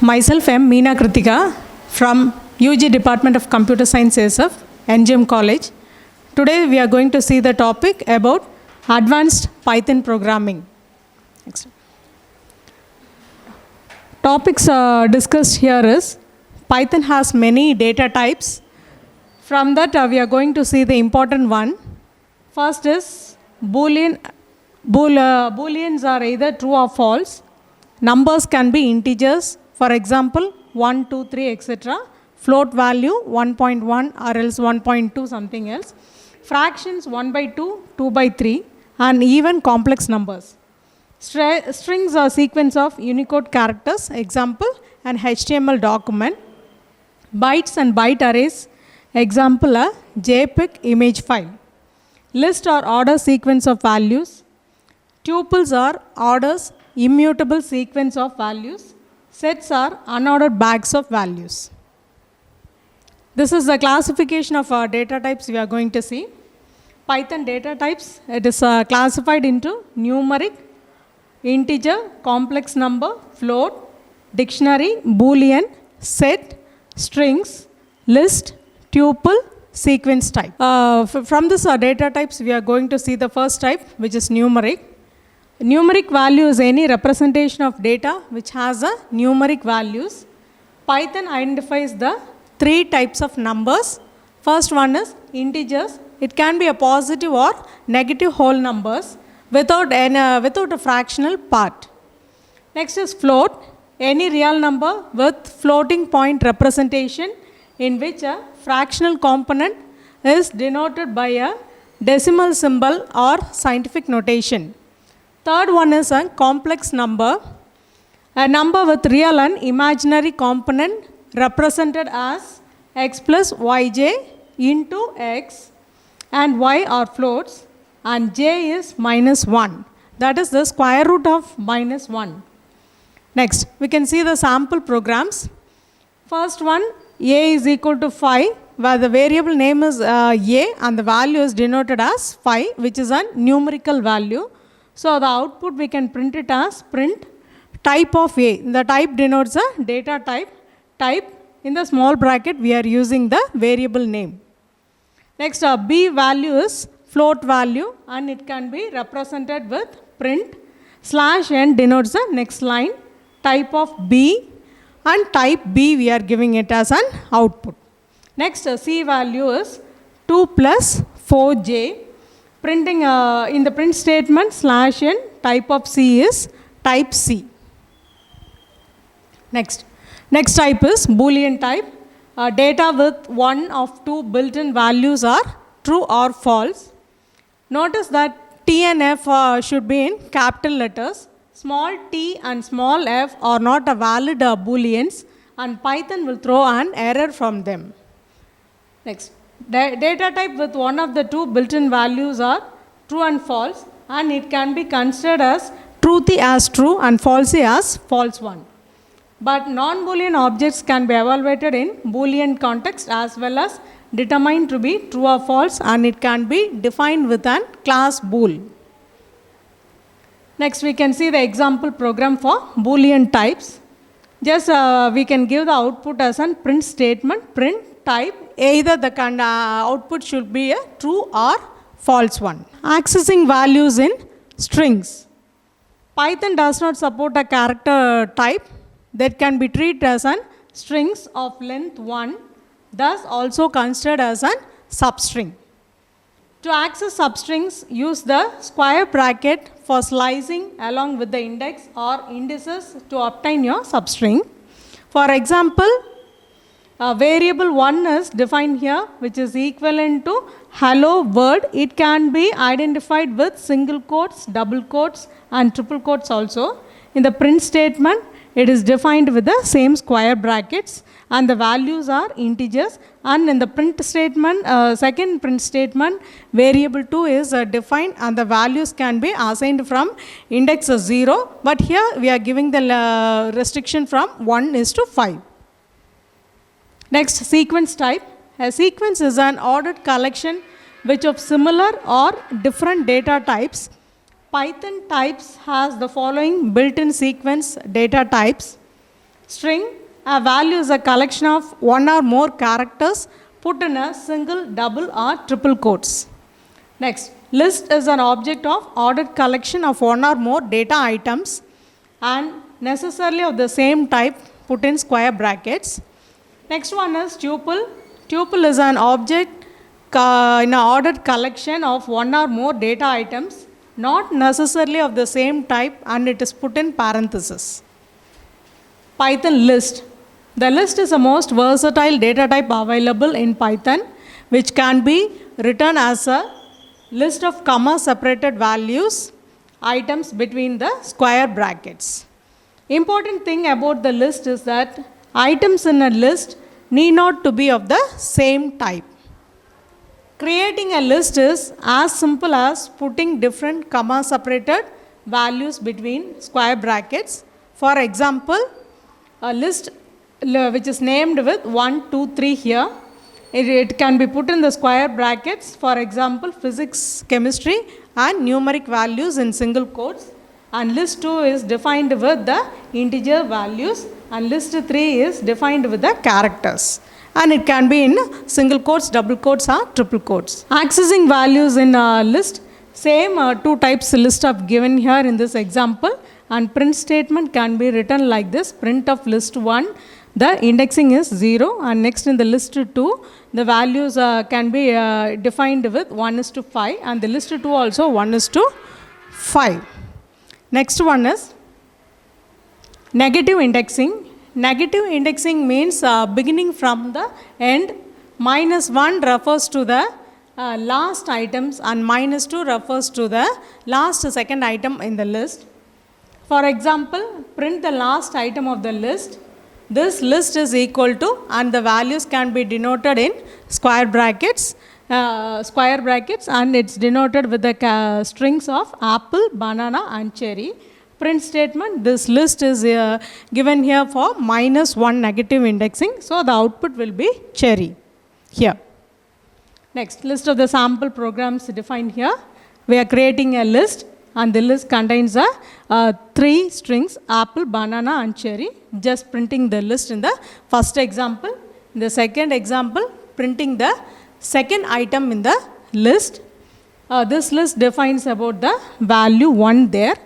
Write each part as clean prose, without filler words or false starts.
Myself, I am Meenakrithika from UG Department of Computer Science SF, NGM College. Today we are going to see the topic about advanced Python programming. Next. Topics discussed here is Python has many data types. From that we are going to see the important one. First is Booleans are either true or false. Numbers can be integers. For example, 1, 2, 3, etc. Float value 1.1 or else 1.2 something else. Fractions 1 by 2, 2 by 3 and even complex numbers. Strings are sequence of Unicode characters, example an HTML document. Bytes and byte arrays, example a JPEG image file. List or order sequence of values. Tuples are orders, immutable sequence of values. Sets are unordered bags of values. This is the classification of our data types we are going to see. Python data types, it is classified into numeric, integer, complex number, float, dictionary, boolean, set, strings, list, tuple, sequence type. From this data types we are going to see the first type, which is numeric. Numeric value is any representation of data which has a numeric values. Python identifies the three types of numbers. First one is integers. It can be a positive or negative whole numbers without a fractional part. Next is float. Any real number with floating point representation in which a fractional component is denoted by a decimal symbol or scientific notation. Third one is a complex number, a number with real and imaginary component represented as x plus yj into x and y are floats and j is -1. That is the square root of -1. Next, we can see the sample programs. First one, a is equal to 5, where the variable name is a and the value is denoted as 5, which is a numerical value. So the output we can print it as print type of A. The type denotes a data type. Type in the small bracket we are using the variable name. Next B value is float value and it can be represented with print. /n denotes the next line. Type of B and type B we are giving it as an output. Next C value is 2 plus 4j. Printing in the print statement /n type of C is type C. Next type is Boolean type. Data with one of two built-in values are true or false. Notice that T and F should be in capital letters. Small t and small f are not a valid Booleans and Python will throw an error from them. Next. Data type with one of the two built-in values are true and false and it can be considered as truthy as true and falsy as false one. But non-Boolean objects can be evaluated in Boolean context as well as determined to be true or false and it can be defined with an class bool. Next we can see the example program for Boolean types. Just we can give the output as a print statement, print type, either the output should be a true or false one. Accessing values in strings. Python does not support a character type that can be treated as an strings of length 1, thus also considered as a substring. To access substrings, use the square bracket for slicing along with the index or indices to obtain your substring. For example, variable 1 is defined here, which is equivalent to hello world. It can be identified with single quotes, double quotes and triple quotes also. In the print statement, it is defined with the same square brackets and the values are integers. And in the print statement, second print statement, variable 2 is defined and the values can be assigned from index 0. But here we are giving the restriction from 1 is to 5. Next, sequence type. A sequence is an ordered collection which of similar or different data types Python types has the following built-in sequence data types. String, a value is a collection of one or more characters put in a single, double or triple quotes. Next, list is an object of ordered collection of one or more data items and necessarily of the same type put in square brackets. Next one is tuple. Tuple is an object in an ordered collection of one or more data items, not necessarily of the same type, and it is put in parentheses. Python list. The list is the most versatile data type available in Python, which can be written as a list of comma separated values, items between the square brackets. Important thing about the list is that items in a list need not to be of the same type. Creating a list is as simple as putting different comma separated values between square brackets. For example, a list which is named with 1, 2, 3 here, it can be put in the square brackets. For example, physics, chemistry and numeric values in single quotes, and list 2 is defined with the integer values, and list 3 is defined with the characters, and it can be in single quotes, double quotes or triple quotes. Accessing values in a list, same two types list are given here in this example, and print statement can be written like this: print of list 1, the indexing is 0, and next in the list 2 the values can be defined with 1:5, and the list 2 also 1:5. Next one is negative indexing. Negative indexing means beginning from the end. -1 refers to the last items, and -2 refers to the last second item in the list. For example, print the last item of the list. This list is equal to, and the values can be denoted in square brackets, and it's denoted with the strings of apple, banana and cherry. Print statement, this list is given here for -1 negative indexing, so the output will be cherry here. Next, list of the sample programs defined here. We are creating a list, and the list contains 3 strings, apple, banana and cherry. Just printing the list in the first example. In the second example, printing the second item in the list. This list defines about the value 1 there.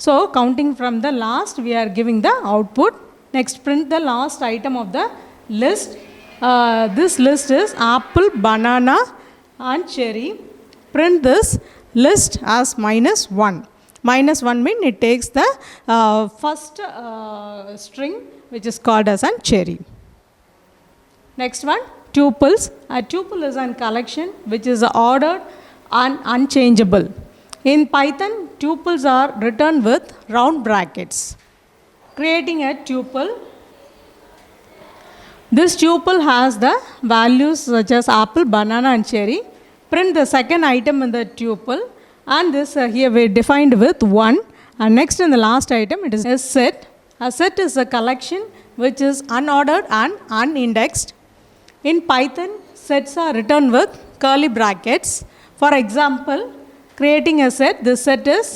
So counting from the last, we are giving the output. Next, print the last item of the list. This list is apple, banana and cherry. Print this list as -1. -1 means it takes the first string, which is called as a cherry. Next one, tuples. A tuple is a collection which is ordered and unchangeable. In Python, tuples are written with round brackets. Creating a tuple. This tuple has the values such as apple, banana and cherry. Print the second item in the tuple, and this here we defined with 1, and next in the last item it is a set. A set is a collection which is unordered and unindexed. In Python, sets are written with curly brackets. For example, creating a set, this set is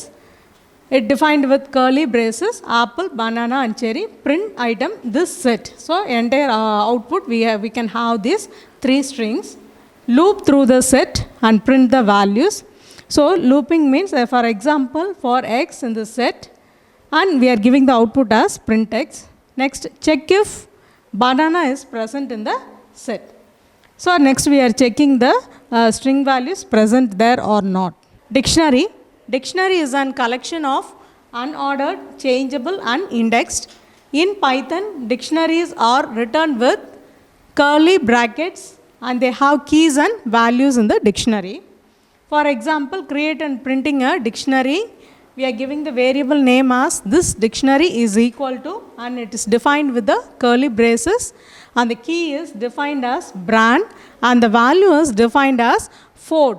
defined with curly braces, apple, banana and cherry. Print item, this set. So entire output we can have these 3 strings. Loop through the set and print the values. So looping means, for example, for x in the set, and we are giving the output as print x. Next, check if banana is present in the set. So next we are checking the string values present there or not. Dictionary. Dictionary is a collection of unordered, changeable and indexed. In Python, dictionaries are written with curly brackets, and they have keys and values in the dictionary. For example, create and printing a dictionary, we are giving the variable name as this dictionary is equal to, and it is defined with the curly braces, and the key is defined as brand, and the value is defined as Ford.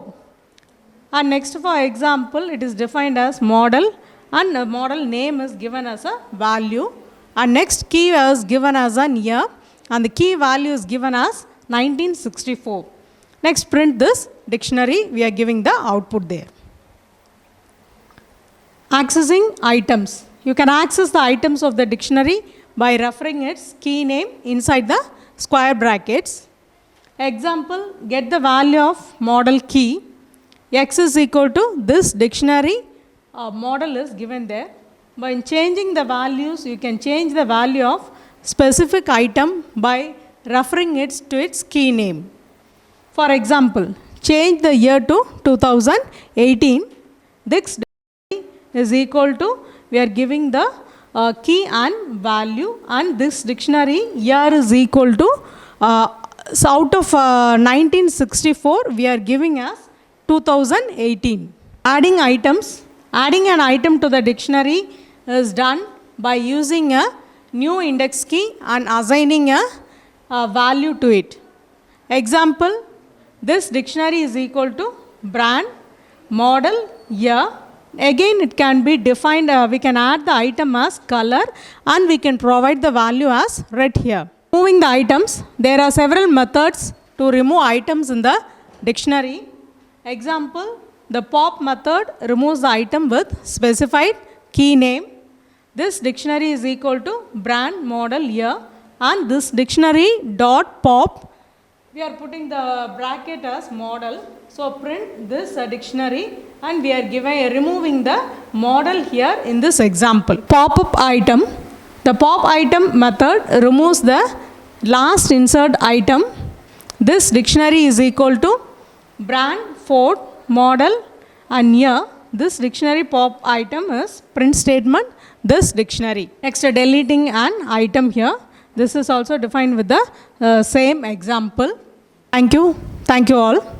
And next, for example, it is defined as model, and the model name is given as a value, and next key is given as an year, and the key value is given as 1964. Next, print this dictionary, we are giving the output there. Accessing items. You can access the items of the dictionary by referring its key name inside the square brackets. Example, get the value of model key. X is equal to this dictionary model is given there. By changing the values, you can change the value of specific item by referring it to its key name. For example, change the year to 2018. This dictionary is equal to, we are giving the key and value, and this dictionary year is equal to, so out of 1964, we are giving as 2018. Adding items. Adding an item to the dictionary is done by using a new index key and assigning a value to it. Example, this dictionary is equal to brand, model, year. Again, it can be defined, we can add the item as color and we can provide the value as red here. Removing the items, there are several methods to remove items in the dictionary. Example, the pop method removes the item with specified key name. This dictionary is equal to brand, model, year, and this dictionary dot pop, we are putting the bracket as model. So print this dictionary and we are removing the model here in this example. Pop-up item. The pop item method removes the last insert item. This dictionary is equal to brand, Ford, model, and year. This dictionary pop item is print statement, this dictionary. Next, deleting an item here. This is also defined with the same example. Thank you. Thank you all.